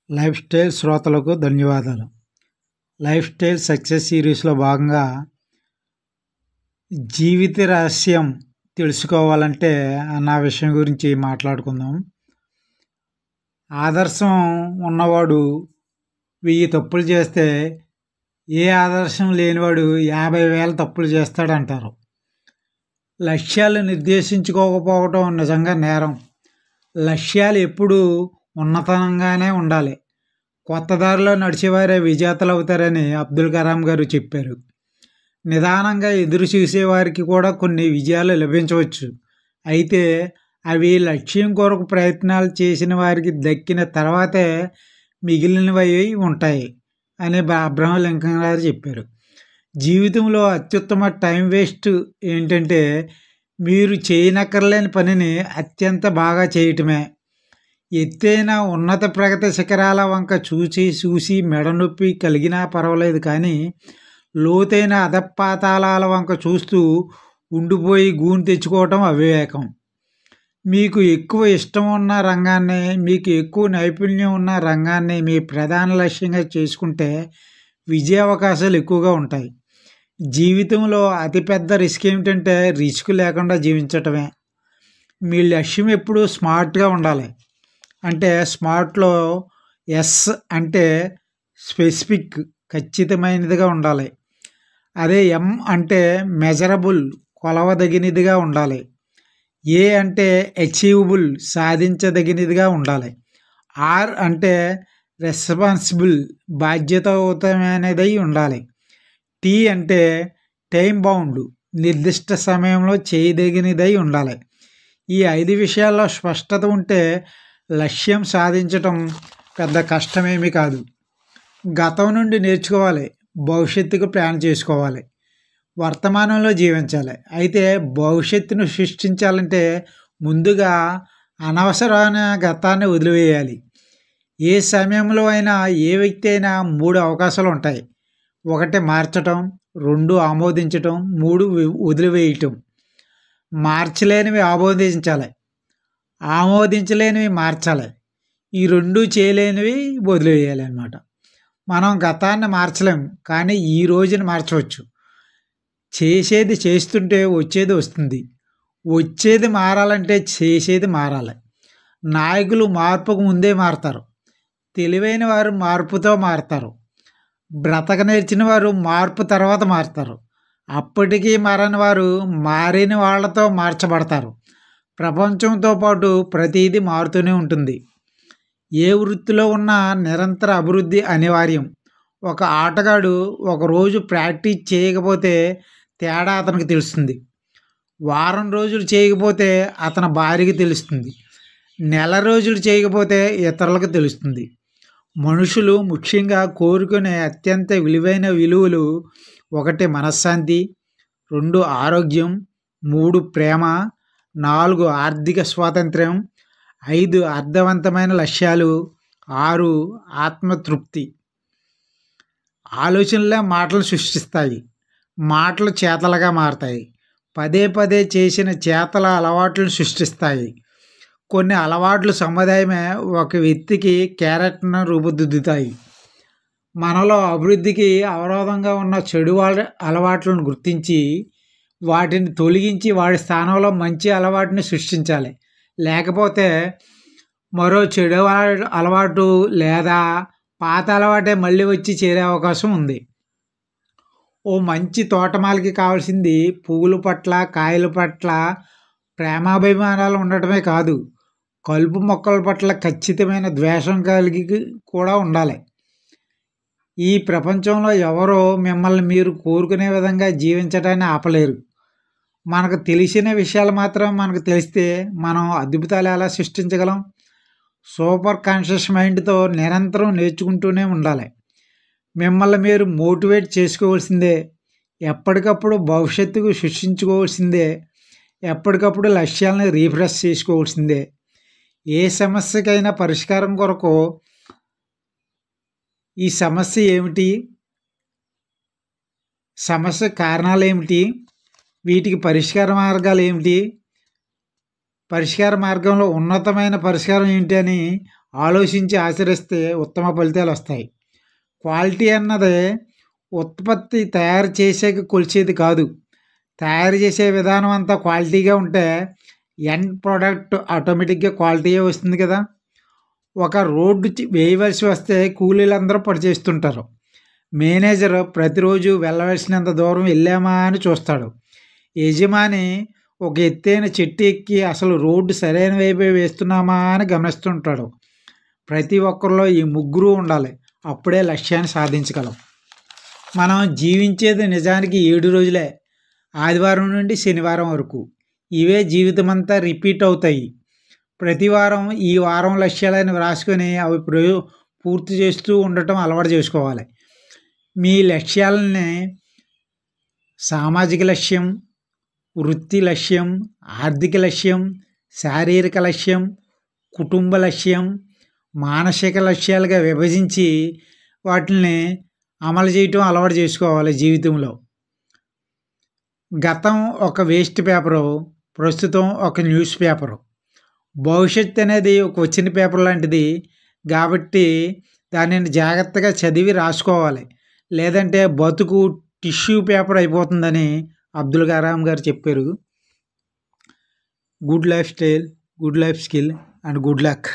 Life style శ్రోతలకు ధన్యవాదాలు. Life style success సిరీస్లో భాగంగా జీవిత రహస్యం తెలుసుకోవాలంటే నా విషయం గురించి మాట్లాడుకుందాం. ఆదర్శం ఉన్నవాడు 1000 తప్పులు చేస్తే ఏ ఆదర్శం లేనివాడు 50,000 తప్పులు చేస్తాడంటారు. లక్ష్యాలు నిర్దేశించుకోకపోవటం నిజంగా నేరం. లక్ష్యాలు ఎప్పుడూ ఉన్నతంగానే ఉండాలి. కొత్త దారిలో నడిచేవారే విజేతలు అవుతారని అబ్దుల్ కలాం గారు చెప్పారు. నిదానంగా ఎదురు చూసేవారికి కూడా కొన్ని విజయాలు లభించవచ్చు. అయితే అవి లక్ష్యం కొరకు ప్రయత్నాలు చేసిన వారికి దక్కిన తర్వాతే మిగిలినవి ఉంటాయి అని అబ్రహం లింకన్ గారు చెప్పారు. జీవితంలో అత్యుత్తమ టైం వేస్ట్ ఏంటంటే మీరు చేయనక్కర్లేని పనిని అత్యంత బాగా చేయటమే. ఎత్తైన ఉన్నత ప్రగతి శిఖరాల వంక చూసి మెడనొప్పి కలిగినా పర్వాలేదు, కానీ లోతైన అధపాతాళాల వంక చూస్తూ ఉండిపోయి గూని తెచ్చుకోవటం అవివేకం. మీకు ఎక్కువ ఇష్టం ఉన్న రంగాన్ని, మీకు ఎక్కువ నైపుణ్యం ఉన్న రంగాన్ని మీ ప్రధాన లక్ష్యంగా చేసుకుంటే విజయ అవకాశాలు ఎక్కువగా ఉంటాయి. జీవితంలో అతిపెద్ద రిస్క్ ఏమిటంటే రిస్క్ లేకుండా జీవించటమే. మీ లక్ష్యం ఎప్పుడు స్మార్ట్గా ఉండాలి. అంటే స్మార్ట్లో ఎస్ అంటే స్పెసిఫిక్, ఖచ్చితమైనదిగా ఉండాలి. అదే ఎం అంటే మెజరబుల్, కొలవదగినదిగా ఉండాలి. ఏ అంటే అచీవబుల్, సాధించదగినదిగా ఉండాలి. ఆర్ అంటే రెస్పాన్సిబుల్, బాధ్యతాయుతమైనదై ఉండాలి. టీ అంటే టైం బౌండ్, నిర్దిష్ట సమయంలో చేయదగినదై ఉండాలి. ఈ 5 విషయాల్లో స్పష్టత ఉంటే లక్ష్యం సాధించటం పెద్ద కష్టమేమీ కాదు. గతం నుండి నేర్చుకోవాలి, భవిష్యత్తుకు ప్లాన్ చేసుకోవాలి, వర్తమానంలో జీవించాలి. అయితే భవిష్యత్తును సృష్టించాలంటే ముందుగా అనవసరమైన గతాన్ని వదిలివేయాలి. ఏ సమయంలో అయినా ఏ వ్యక్తి అయినా 3 అవకాశాలు ఉంటాయి. 1 మార్చటం, 2 ఆమోదించటం, 3 వదిలివేయటం. మార్చలేనివి ఆమోదించాలి, ఆమోదించలేనివి మార్చాలి, ఈ 2 చేయలేనివి వదిలివేయాలి అన్నమాట. మనం గతాన్ని మార్చలేం, కానీ ఈ రోజుని మార్చవచ్చు. చేసేది చేస్తుంటే వచ్చేది వస్తుంది. వచ్చేది మారాలంటే చేసేది మారాలి. నాయకులు మార్పుకు ముందే మారతారు. తెలివైన వారు మార్పుతో మారతారు. బ్రతక నేర్చిన వారు మార్పు తర్వాత మారతారు. అప్పటికీ మారని వారు మారిన వాళ్ళతో మార్చబడతారు. ప్రపంచంతో పాటు ప్రతిదీ మారుతూనే ఉంటుంది. ఏ వృత్తిలో ఉన్నా నిరంతర అభివృద్ధి అనివార్యం. ఒక ఆటగాడు ఒకరోజు ప్రాక్టీస్ చేయకపోతే తేడా అతనికి తెలుస్తుంది. వారం రోజులు చేయకపోతే అతని భార్యకి తెలుస్తుంది. నెల రోజులు చేయకపోతే ఇతరులకు తెలుస్తుంది. మనుషులు ముఖ్యంగా కోరుకునే అత్యంత విలువైన విలువలు 1 మనశ్శాంతి, 2 ఆరోగ్యం, 3 ప్రేమ, 4 ఆర్థిక స్వాతంత్ర్యం, 5 అర్థవంతమైన లక్ష్యాలు, 6 ఆత్మతృప్తి. ఆలోచనలే మాటలు సృష్టిస్తాయి, మాటలు చేతలుగా మారతాయి. పదే పదే చేసిన చేతల అలవాట్లను సృష్టిస్తాయి. కొన్ని అలవాట్లు సముదాయమే ఒక వ్యక్తికి క్యారెక్టర్ను రూపుదిద్దుతాయి. మనలో అభివృద్ధికి అవరోధంగా ఉన్న చెడు అలవాట్లను గుర్తించి వాటిని తొలగించి వాడి స్థానంలో మంచి అలవాటుని సృష్టించాలి. లేకపోతే మరో చెడు అలవాటు లేదా పాత అలవాటే మళ్ళీ వచ్చి చేరే అవకాశం ఉంది. ఓ మంచి తోటమాలికి కావాల్సింది పువ్వుల పట్ల, కాయల పట్ల ప్రేమాభిమానాలు ఉండటమే కాదు, కలుపు మొక్కల పట్ల ఖచ్చితమైన ద్వేషం కలిగి కూడా ఉండాలి. ఈ ప్రపంచంలో ఎవరో మిమ్మల్ని మీరు కోరుకునే విధంగా జీవించడాన్ని ఆపలేరు. మనకు తెలిసిన విషయాలు మాత్రం మనకు తెలిస్తే మనం అద్భుతాలు ఎలా సృష్టించగలం? సూపర్ కాన్షియస్ మైండ్తో నిరంతరం నేర్చుకుంటూనే ఉండాలి. మిమ్మల్ని మీరు మోటివేట్ చేసుకోవాల్సిందే. ఎప్పటికప్పుడు భవిష్యత్తుకు సృష్టించుకోవాల్సిందే. ఎప్పటికప్పుడు లక్ష్యాలను రీఫ్రెష్ చేసుకోవాల్సిందే. ఏ సమస్యకైనా పరిష్కారం కొరకు ఈ సమస్య ఏమిటి, సమస్య కారణాలు ఏమిటి, వీటికి పరిష్కార మార్గాలు ఏమిటి, పరిష్కార మార్గంలో ఉన్నతమైన పరిష్కారం ఏంటి అని ఆలోచించి ఆచరిస్తే ఉత్తమ ఫలితాలు వస్తాయి. క్వాలిటీ అన్నది ఉత్పత్తి తయారు చేసాక కొలిచేది కాదు. తయారు చేసే విధానం అంతా క్వాలిటీగా ఉంటే ఎండ్ ప్రోడక్ట్ ఆటోమేటిక్గా క్వాలిటీయే వస్తుంది కదా. ఒక రోడ్డు వేయవలసి వస్తే కూలీలందరూ పనిచేస్తుంటారు. మేనేజర్ ప్రతిరోజు వెళ్ళవలసినంత దూరం వెళ్ళామా అని చూస్తాడు. యజమాని ఒక ఎత్తైన చెట్టు ఎక్కి అసలు రోడ్డు సరైన వైపే వేస్తున్నామా అని గమనిస్తుంటాడు. ప్రతి ఒక్కరిలో ఈ ముగ్గురు ఉండాలి. అప్పుడే లక్ష్యాన్ని సాధించగలం. మనం జీవించేది నిజానికి 7 రోజులే, ఆదివారం నుండి శనివారం వరకు. ఇవే జీవితమంతా రిపీట్ అవుతాయి. ప్రతి వారం ఈ వారం లక్ష్యాలను వ్రాసుకొని అవి పూర్తి చేస్తూ ఉండటం అలవాటు చేసుకోవాలి. మీ లక్ష్యాలని సామాజిక లక్ష్యం, వృత్తి లక్ష్యం, ఆర్థిక లక్ష్యం, శారీరక లక్ష్యం, కుటుంబ లక్ష్యం, మానసిక లక్ష్యాలుగా విభజించి వాటిని అమలు చేయటం అలవాటు చేసుకోవాలి జీవితంలో. గతం ఒక వేస్ట్ పేపరు, ప్రస్తుతం ఒక న్యూస్ పేపరు. భవిష్యత్తు అనేది ఒక వచ్చిన పేపర్ లాంటిది కాబట్టి దానిని జాగ్రత్తగా చదివి రాసుకోవాలి. లేదంటే బతుకు టిష్యూ పేపర్ అయిపోతుందని అబ్దుల్ కలాం గారు చెప్పారు. Good life style, good life skill and good luck.